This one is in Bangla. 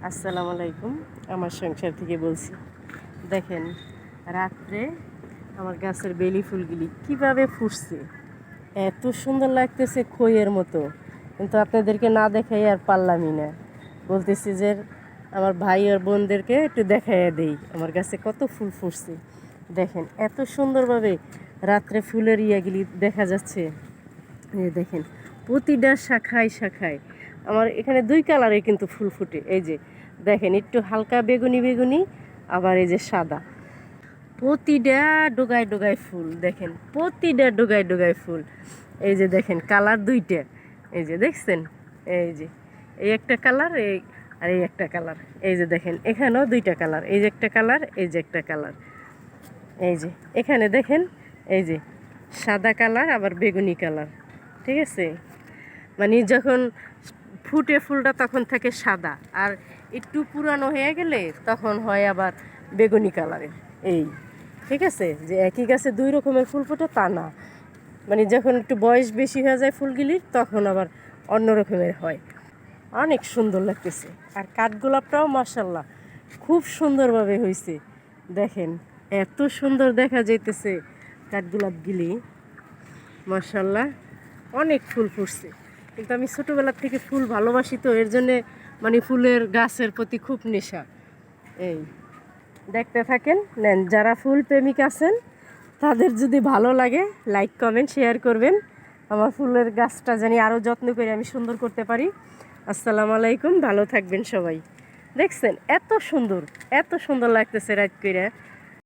আসসালামু আলাইকুম। আমার সংসার থেকে বলছি। দেখেন, রাত্রে আমার গাছের বেলি ফুলগুলি কিভাবে ফুটছে, এত সুন্দর লাগতেছে খইয়ের মতো। কিন্তু আপনাদেরকে না দেখাই আর পারলামই না। বলতেছি যে আমার ভাই আর বোনদেরকে একটু দেখাইয়া দেই আমার গাছে কত ফুল ফুটছে। দেখেন এত সুন্দরভাবে রাত্রে ফুলের ইয়াগুলি দেখা যাচ্ছে। এই দেখেন, প্রতিটা শাখায় শাখায় আমার এখানে দুই কালারে কিন্তু ফুল ফুটে। এই যে দেখেন, একটু হালকা বেগুনি বেগুনি, আবার এই যে সাদা। প্রতিটা ডোগায় ডোগায় ফুল, দেখেন প্রতিটা ডোগায় ডোগায় ফুল। এই যে দেখেন কালার দুইটা, এই যে দেখছেন, এই যে এই একটা কালার, এই আর এই একটা কালার। এই যে দেখেন এখানেও দুইটা কালার, এই যে একটা কালার, এই যে একটা কালার। এই যে এখানে দেখেন, এই যে সাদা কালার আবার বেগুনি কালার। ঠিক আছে, মানে যখন ফুটে ফুলটা তখন থাকে সাদা, আর একটু পুরানো হয়ে গেলে তখন হয় আবার বেগুনি কালারের। এই ঠিক আছে, যে একই গাছে দুই রকমের ফুল ফোটে তা না, মানে যখন একটু বয়স বেশি হয়ে যায় ফুলগুলির তখন আবার অন্য রকমের হয়। অনেক সুন্দর লাগতেছে। আর কাঠগোলাপটাও মাশাল্লাহ খুব সুন্দরভাবে হয়েছে। দেখেন এত সুন্দর দেখা যাইতেছে কাঠগোলাপগুলি, মাশাল্লাহ অনেক ফুল ফুটছে। কিন্তু আমি ছোটোবেলার থেকে ফুল ভালোবাসি, তো এর জন্যে মানে ফুলের গাছের প্রতি খুব নেশা। এই দেখতে থাকেন, নেন যারা ফুল প্রেমিক আছেন তাদের যদি ভালো লাগে লাইক কমেন্ট শেয়ার করবেন, আমার ফুলের গাছটা জানি আরও যত্ন করে আমি সুন্দর করতে পারি। আসসালামু আলাইকুম, ভালো থাকবেন সবাই। দেখছেন এত সুন্দর, এত সুন্দর লাগতেছে রাত কইরা।